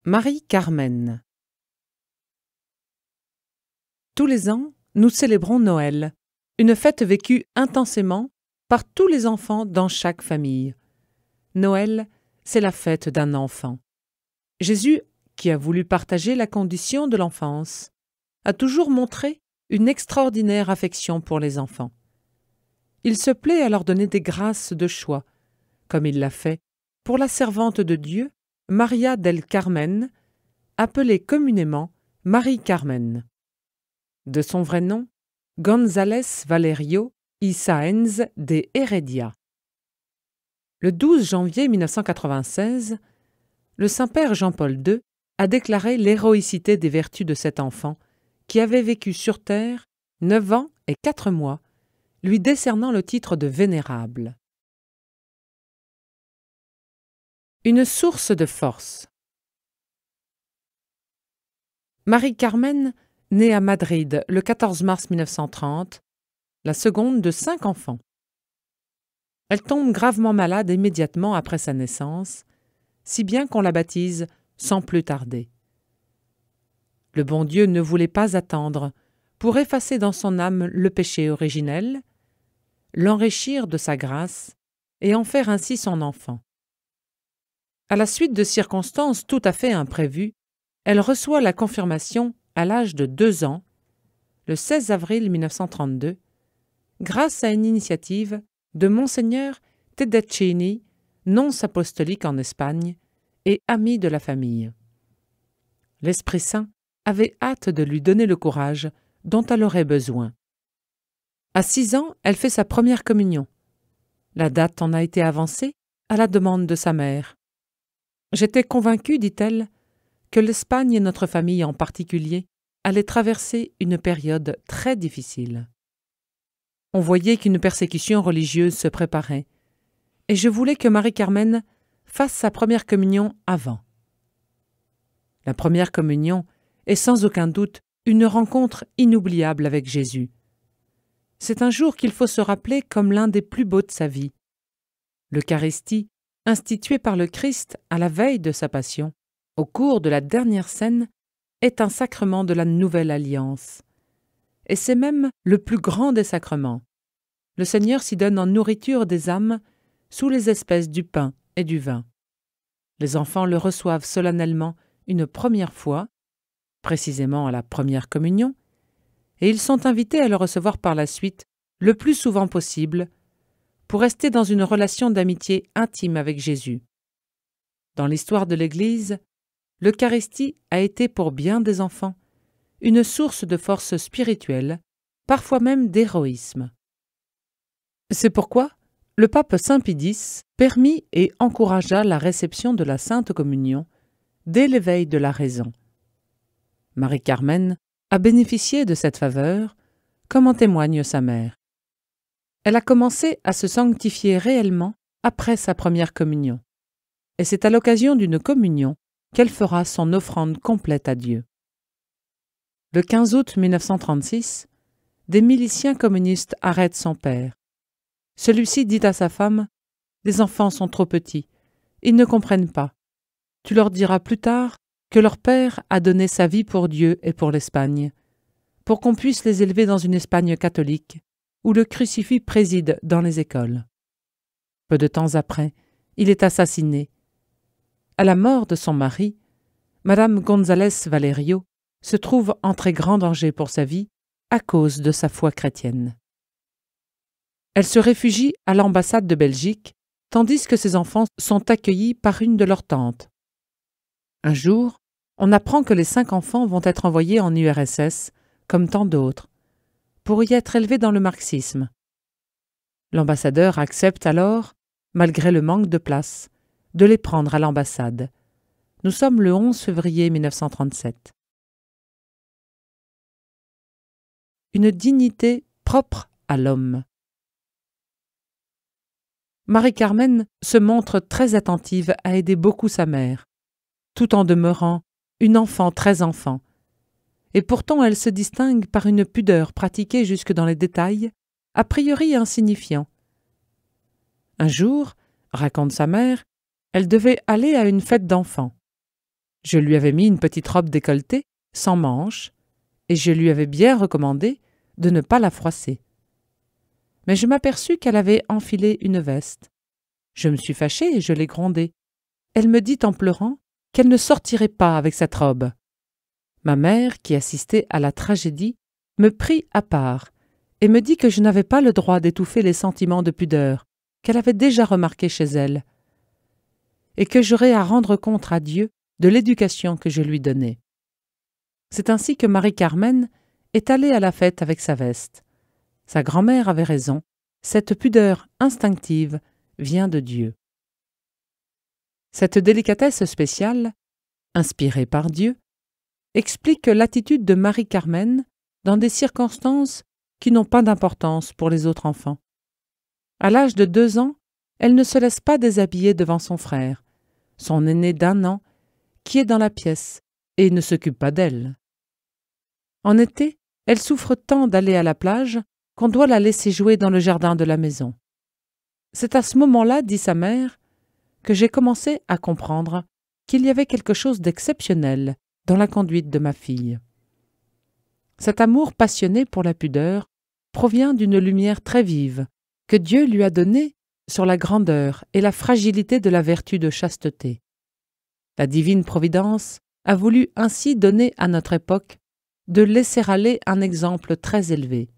Marie-Carmen. Tous les ans, nous célébrons Noël, une fête vécue intensément par tous les enfants dans chaque famille. Noël, c'est la fête d'un enfant. Jésus, qui a voulu partager la condition de l'enfance, a toujours montré une extraordinaire affection pour les enfants. Il se plaît à leur donner des grâces de choix, comme il l'a fait pour la servante de Dieu, Maria del Carmen, appelée communément Marie-Carmen. De son vrai nom, González Valerio y Sáenz de Heredia. Le 12 janvier 1996, le Saint-Père Jean-Paul II a déclaré l'héroïcité des vertus de cet enfant qui avait vécu sur terre 9 ans et 4 mois, lui décernant le titre de vénérable. Une source de force. Marie-Carmen, née à Madrid le 14 mars 1930, la seconde de 5 enfants. Elle tombe gravement malade immédiatement après sa naissance, si bien qu'on la baptise sans plus tarder. Le bon Dieu ne voulait pas attendre pour effacer dans son âme le péché originel, l'enrichir de sa grâce et en faire ainsi son enfant. À la suite de circonstances tout à fait imprévues, elle reçoit la confirmation à l'âge de 2 ans, le 16 avril 1932, grâce à une initiative de Monseigneur Tedeschini, nonce apostolique en Espagne et ami de la famille. L'Esprit Saint avait hâte de lui donner le courage dont elle aurait besoin. À 6 ans, elle fait sa première communion. La date en a été avancée à la demande de sa mère. « J'étais convaincue, dit-elle, que l'Espagne et notre famille en particulier allaient traverser une période très difficile. On voyait qu'une persécution religieuse se préparait, et je voulais que Marie-Carmen fasse sa première communion avant. La première communion est sans aucun doute une rencontre inoubliable avec Jésus. C'est un jour qu'il faut se rappeler comme l'un des plus beaux de sa vie. L'Eucharistie, instituée par le Christ à la veille de sa passion, au cours de la dernière scène, est un sacrement de la Nouvelle Alliance. Et c'est même le plus grand des sacrements. Le Seigneur s'y donne en nourriture des âmes sous les espèces du pain et du vin. Les enfants le reçoivent solennellement une première fois, précisément à la première communion, et ils sont invités à le recevoir par la suite le plus souvent possible pour rester dans une relation d'amitié intime avec Jésus. Dans l'histoire de l'Église, l'Eucharistie a été pour bien des enfants une source de force spirituelle, parfois même d'héroïsme. C'est pourquoi le pape Saint Pie X permit et encouragea la réception de la Sainte Communion dès l'éveil de la raison. Marie-Carmen a bénéficié de cette faveur, comme en témoigne sa mère. Elle a commencé à se sanctifier réellement après sa première communion, et c'est à l'occasion d'une communion qu'elle fera son offrande complète à Dieu. Le 15 août 1936, des miliciens communistes arrêtent son père. Celui-ci dit à sa femme « Les enfants sont trop petits, ils ne comprennent pas. Tu leur diras plus tard que leur père a donné sa vie pour Dieu et pour l'Espagne, pour qu'on puisse les élever dans une Espagne catholique, où le crucifix préside dans les écoles. » Peu de temps après, il est assassiné. À la mort de son mari, Madame González Valerio se trouve en très grand danger pour sa vie à cause de sa foi chrétienne. Elle se réfugie à l'ambassade de Belgique, tandis que ses enfants sont accueillis par une de leurs tantes. Un jour, on apprend que les 5 enfants vont être envoyés en URSS, comme tant d'autres, pour y être élevés dans le marxisme. L'ambassadeur accepte alors, malgré le manque de place, de les prendre à l'ambassade. Nous sommes le 11 février 1937. Une dignité propre à l'homme. Marie-Carmen se montre très attentive à aider beaucoup sa mère, tout en demeurant une enfant très enfant. Et pourtant elle se distingue par une pudeur pratiquée jusque dans les détails, a priori insignifiants. Un jour, raconte sa mère, elle devait aller à une fête d'enfants. Je lui avais mis une petite robe décolletée, sans manches, et je lui avais bien recommandé de ne pas la froisser. Mais je m'aperçus qu'elle avait enfilé une veste. Je me suis fâchée et je l'ai grondée. Elle me dit en pleurant qu'elle ne sortirait pas avec cette robe. Ma mère, qui assistait à la tragédie, me prit à part et me dit que je n'avais pas le droit d'étouffer les sentiments de pudeur qu'elle avait déjà remarqués chez elle, et que j'aurais à rendre compte à Dieu de l'éducation que je lui donnais. C'est ainsi que Marie-Carmen est allée à la fête avec sa veste. Sa grand-mère avait raison, cette pudeur instinctive vient de Dieu. Cette délicatesse spéciale, inspirée par Dieu, explique l'attitude de Marie-Carmen dans des circonstances qui n'ont pas d'importance pour les autres enfants. À l'âge de 2 ans, elle ne se laisse pas déshabiller devant son frère, son aîné d'1 an, qui est dans la pièce et ne s'occupe pas d'elle. En été, elle souffre tant d'aller à la plage qu'on doit la laisser jouer dans le jardin de la maison. C'est à ce moment-là, dit sa mère, que j'ai commencé à comprendre qu'il y avait quelque chose d'exceptionnel dans la conduite de ma fille. Cet amour passionné pour la pudeur provient d'une lumière très vive que Dieu lui a donnée sur la grandeur et la fragilité de la vertu de chasteté. La divine providence a voulu ainsi donner à notre époque de laisser aller un exemple très élevé.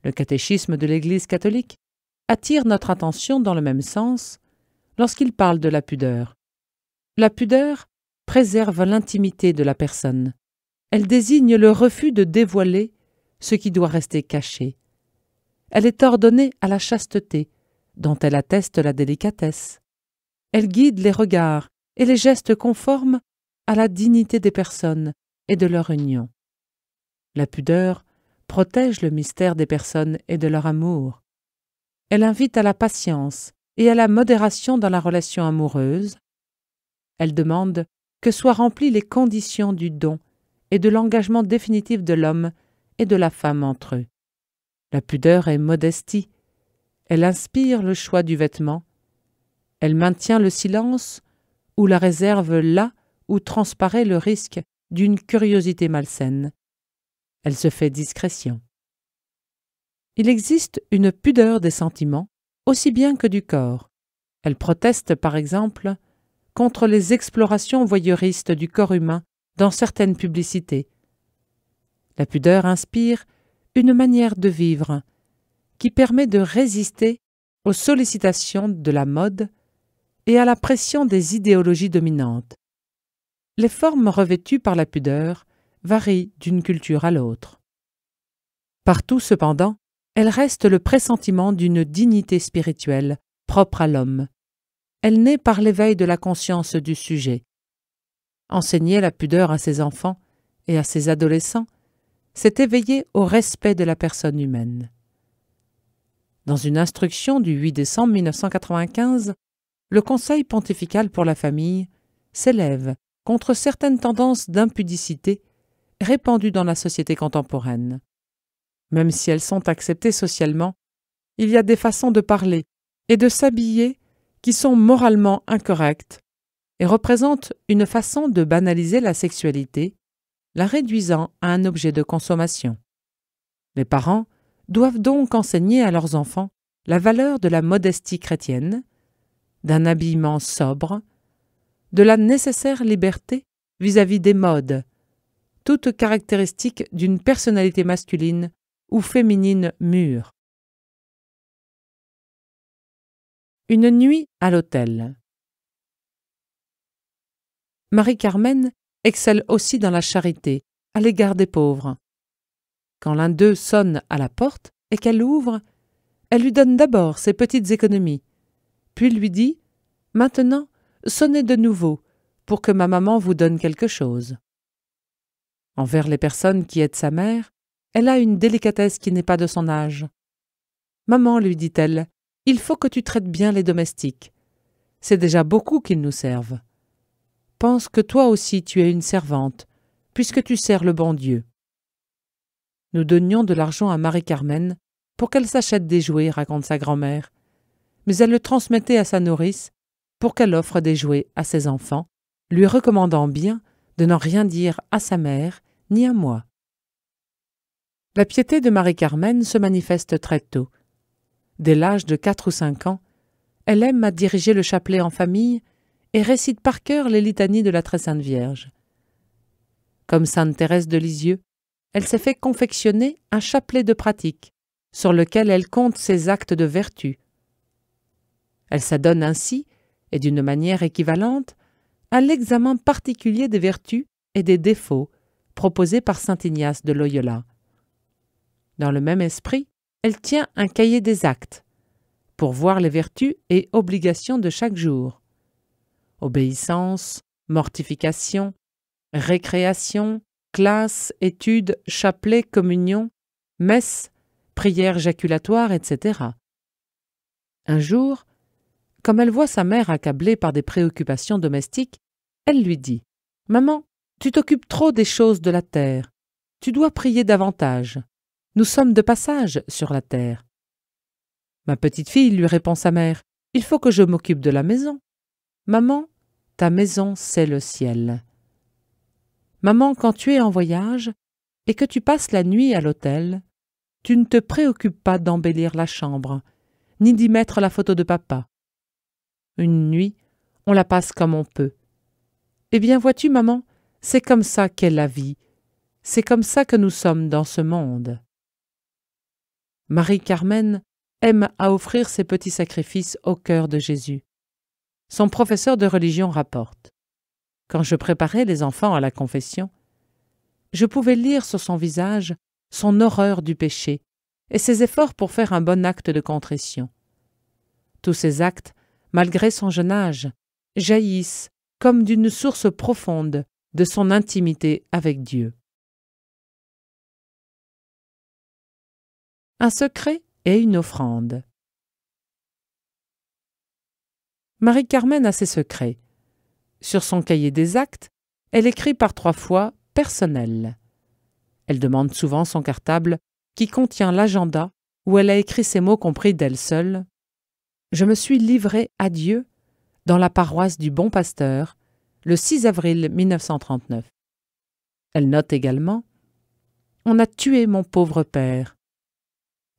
Le catéchisme de l'Église catholique attire notre attention dans le même sens lorsqu'il parle de la pudeur. La pudeur préserve l'intimité de la personne. Elle désigne le refus de dévoiler ce qui doit rester caché. Elle est ordonnée à la chasteté, dont elle atteste la délicatesse. Elle guide les regards et les gestes conformes à la dignité des personnes et de leur union. La pudeur protège le mystère des personnes et de leur amour. Elle invite à la patience et à la modération dans la relation amoureuse. Elle demande que soient remplies les conditions du don et de l'engagement définitif de l'homme et de la femme entre eux. La pudeur est modestie. Elle inspire le choix du vêtement. Elle maintient le silence ou la réserve là où transparaît le risque d'une curiosité malsaine. Elle se fait discrétion. Il existe une pudeur des sentiments aussi bien que du corps. Elle proteste, par exemple, contre les explorations voyeuristes du corps humain dans certaines publicités. La pudeur inspire une manière de vivre qui permet de résister aux sollicitations de la mode et à la pression des idéologies dominantes. Les formes revêtues par la pudeur varient d'une culture à l'autre. Partout, cependant, elle reste le pressentiment d'une dignité spirituelle propre à l'homme. Elle naît par l'éveil de la conscience du sujet. Enseigner la pudeur à ses enfants et à ses adolescents, c'est éveiller au respect de la personne humaine. Dans une instruction du 8 décembre 1995, le Conseil pontifical pour la famille s'élève contre certaines tendances d'impudicité répandues dans la société contemporaine. Même si elles sont acceptées socialement, il y a des façons de parler et de s'habiller qui sont moralement incorrectes et représentent une façon de banaliser la sexualité, la réduisant à un objet de consommation. Les parents doivent donc enseigner à leurs enfants la valeur de la modestie chrétienne, d'un habillement sobre, de la nécessaire liberté vis-à-vis des modes, toutes caractéristiques d'une personnalité masculine ou féminine mûre. Une nuit à l'hôtel. Marie-Carmen excelle aussi dans la charité à l'égard des pauvres. Quand l'un d'eux sonne à la porte et qu'elle ouvre, elle lui donne d'abord ses petites économies, puis lui dit « Maintenant, sonnez de nouveau pour que ma maman vous donne quelque chose. » Envers les personnes qui aident sa mère, elle a une délicatesse qui n'est pas de son âge. « Maman, lui dit-elle, il faut que tu traites bien les domestiques. C'est déjà beaucoup qu'ils nous servent. Pense que toi aussi tu es une servante, puisque tu sers le bon Dieu. » Nous donnions de l'argent à Marie-Carmen pour qu'elle s'achète des jouets, raconte sa grand-mère, mais elle le transmettait à sa nourrice pour qu'elle offre des jouets à ses enfants, lui recommandant bien de n'en rien dire à sa mère ni à moi. La piété de Marie-Carmen se manifeste très tôt. Dès l'âge de 4 ou 5 ans, elle aime à diriger le chapelet en famille et récite par cœur les litanies de la Très Sainte Vierge. Comme sainte Thérèse de Lisieux, elle s'est fait confectionner un chapelet de pratique sur lequel elle compte ses actes de vertu. Elle s'adonne ainsi, et d'une manière équivalente, à l'examen particulier des vertus et des défauts proposés par saint Ignace de Loyola. Dans le même esprit, elle tient un cahier des actes pour voir les vertus et obligations de chaque jour. Obéissance, mortification, récréation, classe, études, chapelet, communion, messe, prière jaculatoire, etc. Un jour, comme elle voit sa mère accablée par des préoccupations domestiques, elle lui dit « Maman, tu t'occupes trop des choses de la terre. Tu dois prier davantage. Nous sommes de passage sur la terre. » « Ma petite fille, lui répond sa mère, il faut que je m'occupe de la maison. Maman, ta maison, c'est le ciel. Maman, quand tu es en voyage et que tu passes la nuit à l'hôtel, tu ne te préoccupes pas d'embellir la chambre, ni d'y mettre la photo de papa. Une nuit, on la passe comme on peut. Eh bien, vois-tu, maman, c'est comme ça qu'est la vie. C'est comme ça que nous sommes dans ce monde. » Marie-Carmen aime à offrir ses petits sacrifices au cœur de Jésus. Son professeur de religion rapporte. Quand je préparais les enfants à la confession, je pouvais lire sur son visage son horreur du péché et ses efforts pour faire un bon acte de contrition. Tous ces actes, malgré son jeune âge, jaillissent comme d'une source profonde de son intimité avec Dieu. Un secret et une offrande. Marie-Carmen a ses secrets. Sur son cahier des actes, elle écrit par 3 fois « personnel ». Elle demande souvent son cartable qui contient l'agenda où elle a écrit ces mots compris d'elle seule. « Je me suis livrée à Dieu dans la paroisse du Bon Pasteur le 6 avril 1939. » Elle note également « On a tué mon pauvre père. »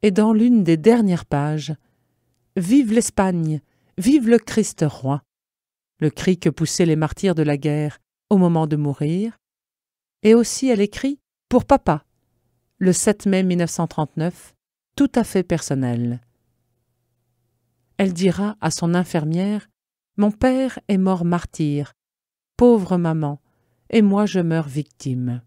Et dans l'une des dernières pages, « Vive l'Espagne, vive le Christ roi !» le cri que poussaient les martyrs de la guerre au moment de mourir. Et aussi elle écrit « Pour papa » le 7 mai 1939, tout à fait personnel. Elle dira à son infirmière « Mon père est mort martyr, pauvre maman, et moi je meurs victime. »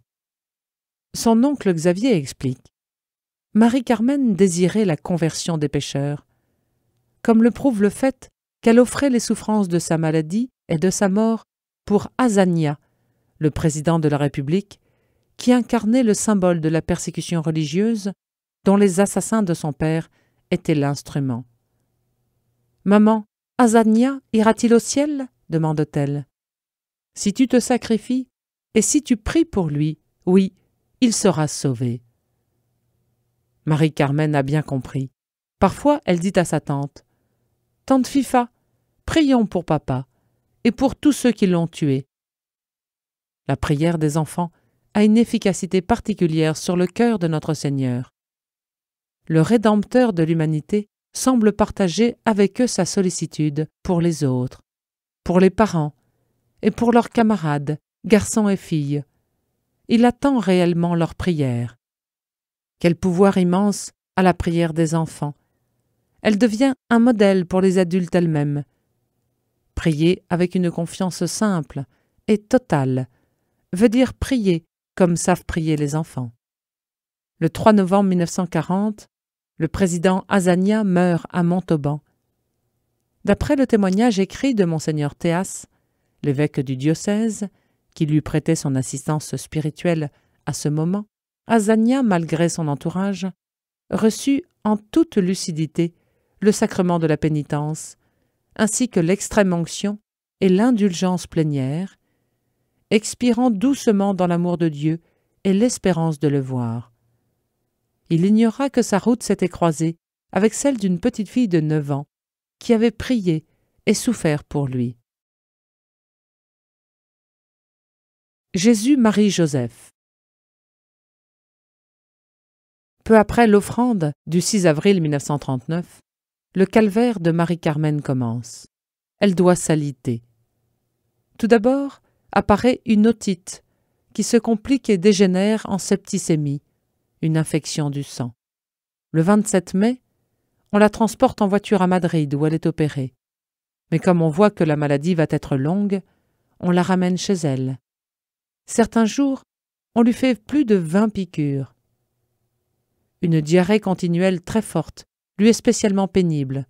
Son oncle Xavier explique « Marie-Carmen désirait la conversion des pécheurs, comme le prouve le fait qu'elle offrait les souffrances de sa maladie et de sa mort pour Azania, le président de la République, qui incarnait le symbole de la persécution religieuse dont les assassins de son père étaient l'instrument. « Maman, Azania ira-t-il au ciel ?» demande-t-elle. « Si tu te sacrifies et si tu pries pour lui, oui, il sera sauvé. » Marie-Carmen a bien compris. Parfois, elle dit à sa tante « Tante Fifa, prions pour papa et pour tous ceux qui l'ont tué. » La prière des enfants a une efficacité particulière sur le cœur de notre Seigneur. Le Rédempteur de l'humanité semble partager avec eux sa sollicitude pour les autres, pour les parents et pour leurs camarades, garçons et filles. Il attend réellement leur prière. Quel pouvoir immense a la prière des enfants! Elle devient un modèle pour les adultes elles-mêmes. Prier avec une confiance simple et totale veut dire prier comme savent prier les enfants. Le 3 novembre 1940, le président Azania meurt à Montauban. D'après le témoignage écrit de Monseigneur Théas, l'évêque du diocèse, qui lui prêtait son assistance spirituelle à ce moment, Azania, malgré son entourage, reçut en toute lucidité le sacrement de la pénitence, ainsi que l'extrême-onction et l'indulgence plénière, expirant doucement dans l'amour de Dieu et l'espérance de le voir. Il ignora que sa route s'était croisée avec celle d'une petite fille de 9 ans qui avait prié et souffert pour lui. Jésus, Marie, Joseph. Peu après l'offrande du 6 avril 1939, le calvaire de Marie-Carmen commence. Elle doit s'aliter. Tout d'abord apparaît une otite qui se complique et dégénère en septicémie, une infection du sang. Le 27 mai, on la transporte en voiture à Madrid où elle est opérée. Mais comme on voit que la maladie va être longue, on la ramène chez elle. Certains jours, on lui fait plus de 20 piqûres. Une diarrhée continuelle très forte lui est spécialement pénible.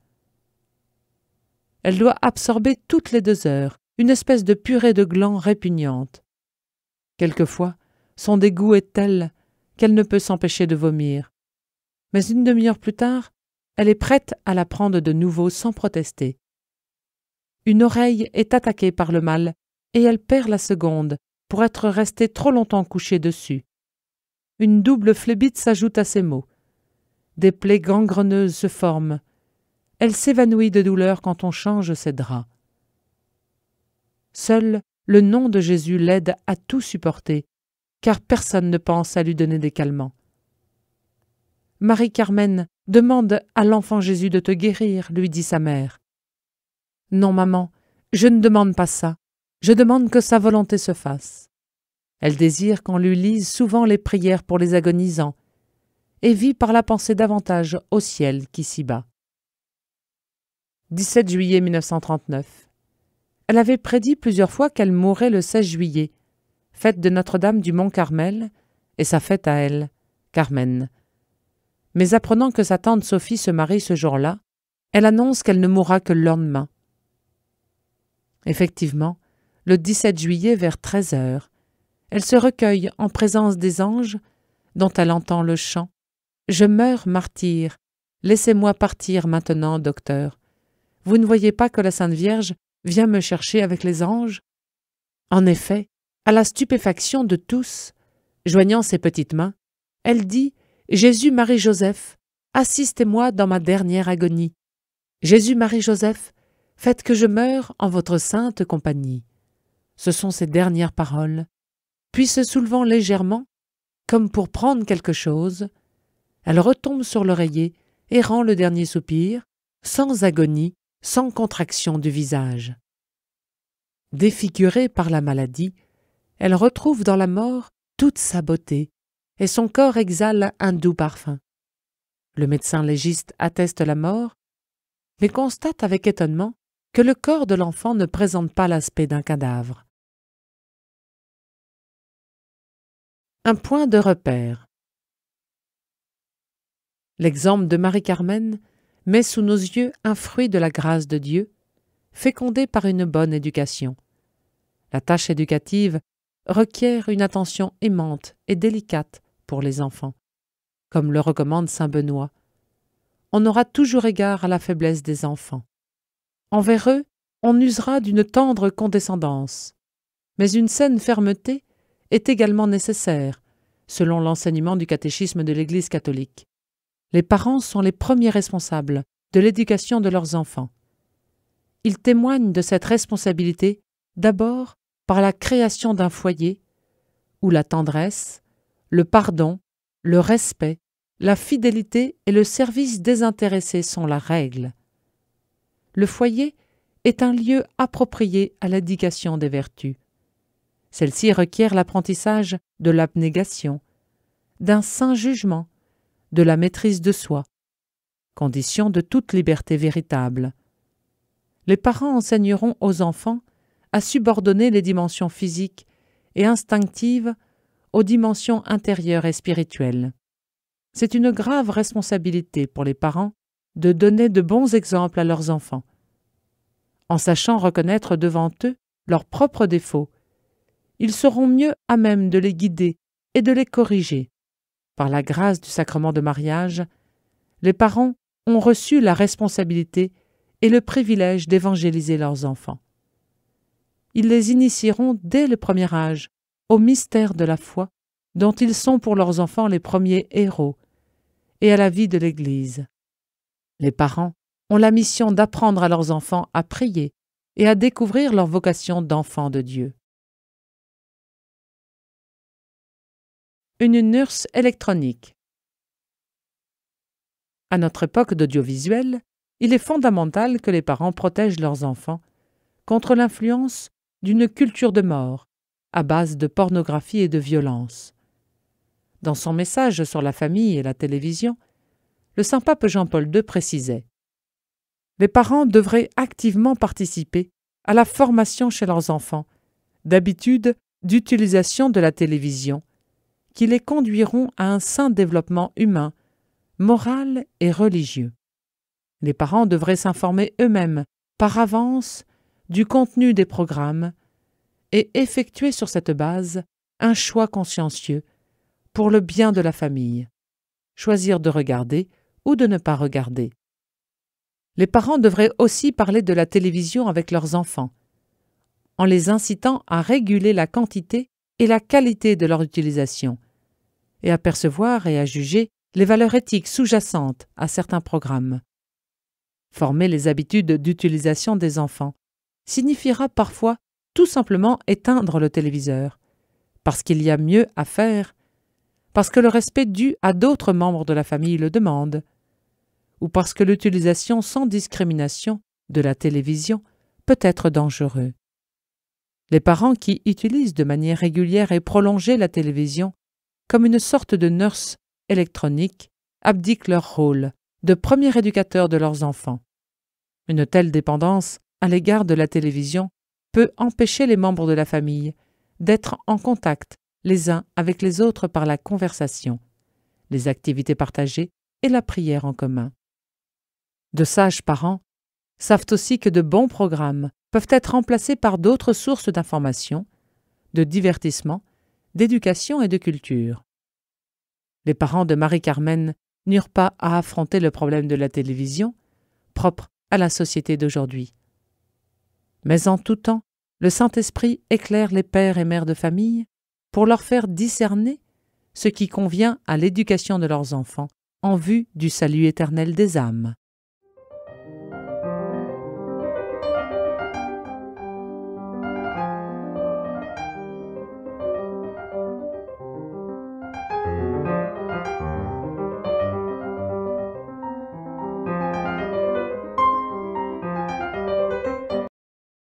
Elle doit absorber toutes les 2 heures une espèce de purée de glands répugnante. Quelquefois, son dégoût est tel qu'elle ne peut s'empêcher de vomir. Mais une demi-heure plus tard, elle est prête à la prendre de nouveau sans protester. Une oreille est attaquée par le mal et elle perd la seconde pour être restée trop longtemps couchée dessus. Une double phlébite s'ajoute à ces maux. Des plaies gangreneuses se forment. Elle s'évanouit de douleur quand on change ses draps. Seul le nom de Jésus l'aide à tout supporter, car personne ne pense à lui donner des calmants. Marie-Carmen demande à l'enfant Jésus de te guérir, lui dit sa mère. Non, maman, je ne demande pas ça. Je demande que sa volonté se fasse. Elle désire qu'on lui lise souvent les prières pour les agonisants et vit par la pensée davantage au ciel qu'ici-bas. 17 juillet 1939. Elle avait prédit plusieurs fois qu'elle mourrait le 16 juillet, fête de Notre-Dame du Mont-Carmel, et sa fête à elle, Carmen. Mais apprenant que sa tante Sophie se marie ce jour-là, elle annonce qu'elle ne mourra que le lendemain. Effectivement, le 17 juillet vers 13 heures, elle se recueille en présence des anges, dont elle entend le chant « Je meurs martyr, laissez-moi partir maintenant, docteur. Vous ne voyez pas que la Sainte Vierge vient me chercher avec les anges ?» En effet, à la stupéfaction de tous, joignant ses petites mains, elle dit « Jésus, Marie, Joseph, assistez-moi dans ma dernière agonie. Jésus, Marie, Joseph, faites que je meure en votre sainte compagnie. » Ce sont ses dernières paroles. Puis se soulevant légèrement, comme pour prendre quelque chose, elle retombe sur l'oreiller et rend le dernier soupir, sans agonie, sans contraction du visage. Défigurée par la maladie, elle retrouve dans la mort toute sa beauté, et son corps exhale un doux parfum. Le médecin légiste atteste la mort, mais constate avec étonnement que le corps de l'enfant ne présente pas l'aspect d'un cadavre. Un point de repère. L'exemple de Marie-Carmen met sous nos yeux un fruit de la grâce de Dieu, fécondé par une bonne éducation. La tâche éducative requiert une attention aimante et délicate pour les enfants, comme le recommande saint Benoît. On aura toujours égard à la faiblesse des enfants. Envers eux, on usera d'une tendre condescendance, mais une saine fermeté est également nécessaire, selon l'enseignement du catéchisme de l'Église catholique. Les parents sont les premiers responsables de l'éducation de leurs enfants. Ils témoignent de cette responsabilité d'abord par la création d'un foyer où la tendresse, le pardon, le respect, la fidélité et le service désintéressé sont la règle. Le foyer est un lieu approprié à l'éducation des vertus. Celle-ci requiert l'apprentissage de l'abnégation, d'un saint jugement, de la maîtrise de soi, condition de toute liberté véritable. Les parents enseigneront aux enfants à subordonner les dimensions physiques et instinctives aux dimensions intérieures et spirituelles. C'est une grave responsabilité pour les parents de donner de bons exemples à leurs enfants. En sachant reconnaître devant eux leurs propres défauts, ils seront mieux à même de les guider et de les corriger. Par la grâce du sacrement de mariage, les parents ont reçu la responsabilité et le privilège d'évangéliser leurs enfants. Ils les initieront dès le premier âge au mystère de la foi, dont ils sont pour leurs enfants les premiers héros, et à la vie de l'Église. Les parents ont la mission d'apprendre à leurs enfants à prier et à découvrir leur vocation d'enfants de Dieu. une nurse électronique. À notre époque d'audiovisuel, il est fondamental que les parents protègent leurs enfants contre l'influence d'une culture de mort à base de pornographie et de violence. Dans son message sur la famille et la télévision, le Saint-Pape Jean-Paul II précisait « Les parents devraient activement participer à la formation chez leurs enfants d'habitudes d'utilisation de la télévision qui les conduiront à un sain développement humain, moral et religieux. Les parents devraient s'informer eux-mêmes, par avance, du contenu des programmes et effectuer sur cette base un choix consciencieux pour le bien de la famille, choisir de regarder ou de ne pas regarder. Les parents devraient aussi parler de la télévision avec leurs enfants, en les incitant à réguler la quantité et la qualité de leur utilisation, et à percevoir et à juger les valeurs éthiques sous-jacentes à certains programmes. Former les habitudes d'utilisation des enfants signifiera parfois tout simplement éteindre le téléviseur, parce qu'il y a mieux à faire, parce que le respect dû à d'autres membres de la famille le demande, ou parce que l'utilisation sans discrimination de la télévision peut être dangereux. Les parents qui utilisent de manière régulière et prolongée la télévision comme une sorte de nurse électronique abdiquent leur rôle de premier éducateur de leurs enfants. Une telle dépendance à l'égard de la télévision peut empêcher les membres de la famille d'être en contact les uns avec les autres par la conversation, les activités partagées et la prière en commun. De sages parents savent aussi que de bons programmes peuvent être remplacés par d'autres sources d'information, de divertissement, d'éducation et de culture. Les parents de Marie-Carmen n'eurent pas à affronter le problème de la télévision, propre à la société d'aujourd'hui. Mais en tout temps, le Saint-Esprit éclaire les pères et mères de famille pour leur faire discerner ce qui convient à l'éducation de leurs enfants en vue du salut éternel des âmes.